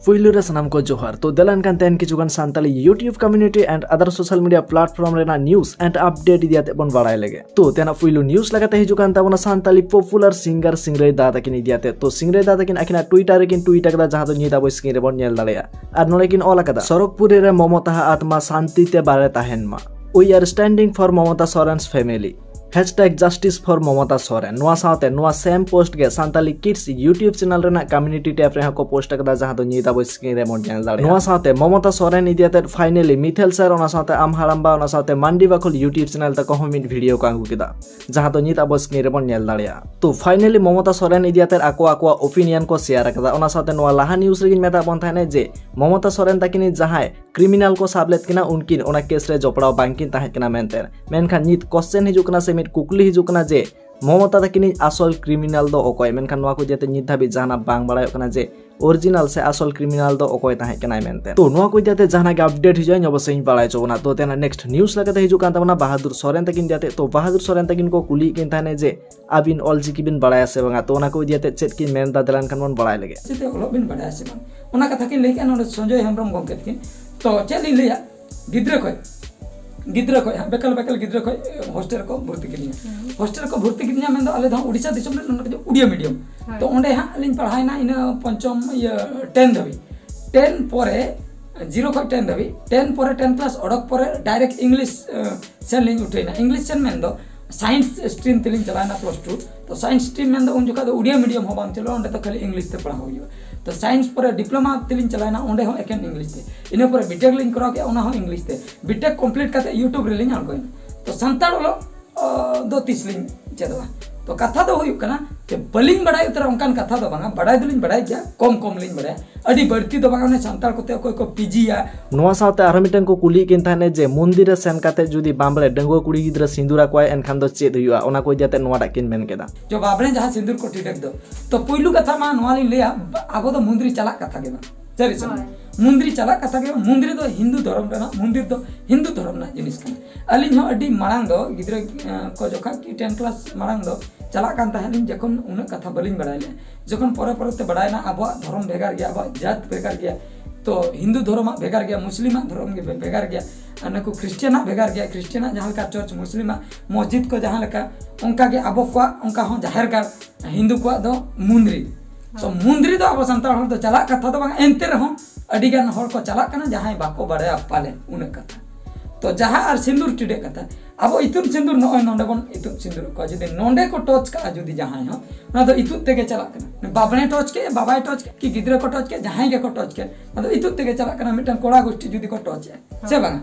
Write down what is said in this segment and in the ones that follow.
Puilu re sanam ko johar to delan kan ten kichugan santali YouTube community and other social media platform rena news and update diate bon barai lege to tena puilu news lagate hijukan tabona santali popular singer Stingrey Dada kin diate to Stingrey Dada kin akina Twitter kin tweet kada jaha to nyita boy skin re bon nyel dalaya ar nolekin ola kada Sorokpuri re Momota atma santi te bare tahenma we are standing for Momota Soren's family #justice for Momota Soren noa saute noa same post ge santali kids YouTube channel rena community tab re ko post kada jaha do nyita boy screen re mon channel dare noa saute Momota Soren idiate finally Mithel sir ona saute am haramba ona saute mandi bakol YouTube channel ta comment video ka angu kida jaha do nyita boy screen re mon nyel dare to finally Momota Soren idiate ako opinion ko share kada ona saute noa laha news regin meta bon thane je Momota Soren takini jahai criminal ko sablet kina unkin ona case re jopra bankin tahet kina menter menkhan nit question hijukna se kukli hijukna je Momota takini asol criminal do okoy menkan noa ko jate nit dhabi jahana bang barayo kana je original se asol criminal do okoy tahe kana mente to noa ko jate jahana ge update hijay obosei balai chobona to tena next news lagate hijukan tabona Bahadur Soren takin jate to Bahadur Soren takin ko kuli kin thane je abin olji kibin balai ase banga to ona ko jate chet kin men da delan kan mon balai lege jate olok bin balai ase bang ona katha kin lei kan Sanjoy Hembrom gomket kin to chet li leya गिद्रा को बेकल गिद्रा को hostel को भर्ती किनिया में दो आले दा उड़ीसा दिसम रे नोंडे उड़िया मीडियम तो ओंडे हा लिन पढ़ाई ना इन पंचम 10 धबी 10 परे 0 को 10 धबी 10 परे 10 क्लास अडक परे डायरेक्ट इंग्लिश से लिन उठेना इंग्लिश से में दो साइंस स्ट्रीम तिलिन चलाना +2 तो साइंस स्ट्रीम में दो उन जोका दो उड़िया मीडियम हो बांग चलो ओंडे तो खाली इंग्लिश ते पढ़ा होयो तो साइंस पर डिप्लोमा तिलिन चलाना ओंडे हो एकेन इंग्लिश ते इने पर बीटेक लिन करा के ओना हो इंग्लिश ते बीटेक कंप्लीट करते यूट्यूब रे लिन आलको तो संताड़ लो दो 30 लिन चेदवा तो कथा दो हुयु कना ते बलिन बडाय उतर अंकान कथा दो बांगा बडाय दुलिन बडाय क्या कम लिन बडाय अडी बढ़ती दो बांगा ने संताड़ कोते कोई को पीजी या नोआ साथे आरो मिटन को कुली किन थाने जे मंदिर सेन काते जुदी बामले डंगो कुड़ी गिद्रा सिंदूरा कोय एनखान दो चेद हुआ ओना को जाते नोआ डाकिन मेन केदा जो बाबरे जहां सिंदूर को टिटक दो तो पुइलु कथा मा नोआ लिन लेया आबो दो मंदिर चला कथा के सरी मंदिर चला कथा के मंदिर दो हिंदू धर्म रना मंदिर दो हिंदू धर्म ना जिनिस कन अलिन हो अडी मांग दो गिद्रा को जोखा की 10 क्लास मांग दो चला कान ताहलिन जखन उन कथा बलिन बडायले जखन परे ते बडायना आबो धर्म भेगार गया आबो जात भेगार गया तो हिंदू धर्म भेगार गया मुस्लिम धर्म के भेगार गया अनको क्रिश्चियन भेगार गया क्रिश्चियन जहां का चर्च मुस्लिम मस्जिद को जहां लका उनका के आबो को उनका हो जाहिर का हिंदू को दो मुंद्री तो मुंद्री दो आबो संताल हर दो चला कथा दो एंते रहो अडिगान हर को चला कना जहां बाको बड़े पाले उन कथा तो जहां आर सिंदूर टिडे कथा अब इतुन सिंदूर नय नोंडे बन इतुन सिंदूर को जदि नोंडे को टच का जदि जहां हो ना तो इतुत तेगे चला कना बाबने टच के बाबाय टच के कि गिद्रे को टच के जहां के को टच के ना तो इतुत तेगे चला कना मिटन कोड़ा गोष्ठी जदि को टच है से बांगा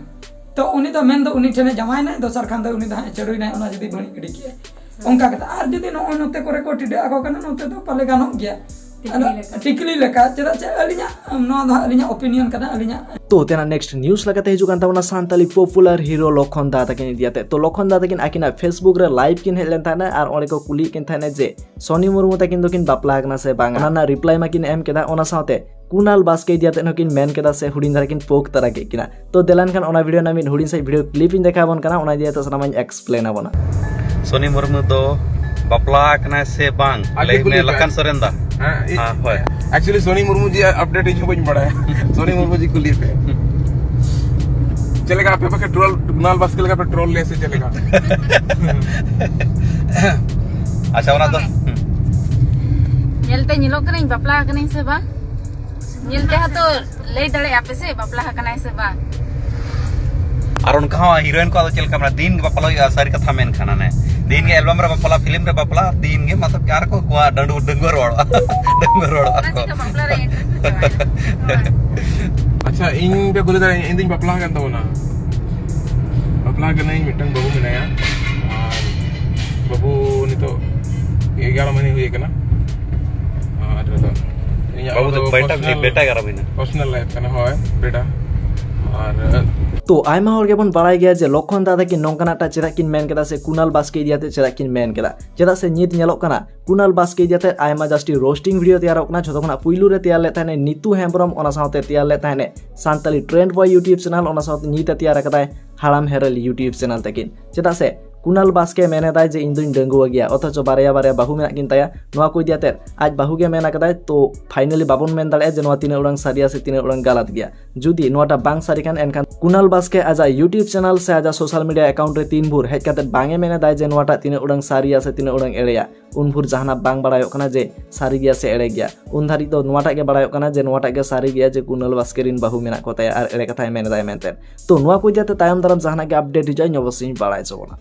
तो उनी तो मेन दो उनी ठने जमाय ना दोसर खान दो उनी दा चडुई ना ओना जदि भणी गिडी के उनका कथा आर जदि नय नोते करे को टिडे आको कना नोते तो पाले गानो गया टिकली लेका चेदा चे अलिया नोआ दा अलिया ओपिनियन कना अलिया तो तेना नेक्स्ट न्यूज लगाते हिजुकान ताबना सांताली पॉपुलर हीरो लखन दादा किन दियाते तो लखन दादा किन आकिना फेसबुक रे लाइव किन हेलेन थाने आर ओले को कुली किन थाने जे सोनी मुर्मू ताकिन दोकिन बापला गना से बांगा ना रिप्लाई मा किन एम केदा ओना साथे कुनाल बास्के दियाते नकिन मेन केदा से हुडिन धारा किन पोक तरा के किना तो देलान खान ओना वीडियो नामिन हुडिन से वीडियो क्लिप इन देखाबन कना ओना दियाते सनामाइन एक्सप्लेन आबोना सोनी मुर्मू दो बापला कना से बांग ले लखन सोरेन दा हां होय actually Soni Murmu ji update is बन बड़ा है सोनी मुर्मू जी कुली पे चलेगा आप पे ट्रोल कुनाल बास्के लगा पे ट्रोल ले से चलेगा अच्छा ओना तो येलते निलो कने बापला कने से बा येलते हा तो ले दड़े आपे से बापला कने से बा और उनका हीरोइन को चल का दिन बापला सारी कथा मेन खाना ने दिन के एल्बम रे बापला फिल्म रे बापला दिन के मतलब यार को डंगो रोड को बापला रे अच्छा इन पे गुले दा इन दिन बापला kan tahu ना बापला के नहीं मिटन बाबू मेनाया बाबू नितो 11 महीने हुए कना बाबू तो बेटा करा बिना पर्सनल लाइफ कना होय बेटा और तो आयमा हर गेबन बाराय गया जे लखन दादा किन नोंकानाटा चेदा किन मेन केदा से कुनाल बास्के दियाते चेदा किन मेन केदा चेदा से नित नेलोक कना कुनाल बास्के दियाते आयमा जस्टी रोस्टिंग वीडियो तैयार कना छतोखना पुइलु रे तैयार ले थाने नीतू हेम्ब्रम ओना साथे तैयार ले थाने Santali trend boy YouTube channel ओना साथे नीते तैयार कदाय हाड़ाम हेरल यूट्यूब चैनल तकिन चेदा से कुणाल बास्के मेनेदाय जे इंदुन डंगुआ गया अथच बारया बारया बाहु मेना किन ताया नोआ को इदियाते आज बाहु गे मेना कदाय तो फाइनली बाबन मेन दाड़े जे नोआ तिने उड़ांग सारिया से तिने उड़ांग गलत गया जुदी नोआटा बांग सारी कान एनखान कुणाल बास्के आजा यूट्यूब चैनल से आजा सोशल मीडिया अकाउंट रे 3 भूर हेज काते बांगे मेनेदाय जे नोआटा तिने उड़ांग सारिया से तिने उड़ांग एड़ेया उन भूर जहाना बांग बाड़ायो कना जे सारी गया से एड़े गया उन धारी तो नोआटा गे बाड़ायो कना जे नोआटा गे सारी गया जे कुणाल बास्के रिन बाहु मेना को ताया आर एड़े कथाय मेनेदाय मेनते तो नोआ को इदियाते तायम दाराम जहाना गे अपडेट हिजाय अवश्य बाड़ाय चबोना।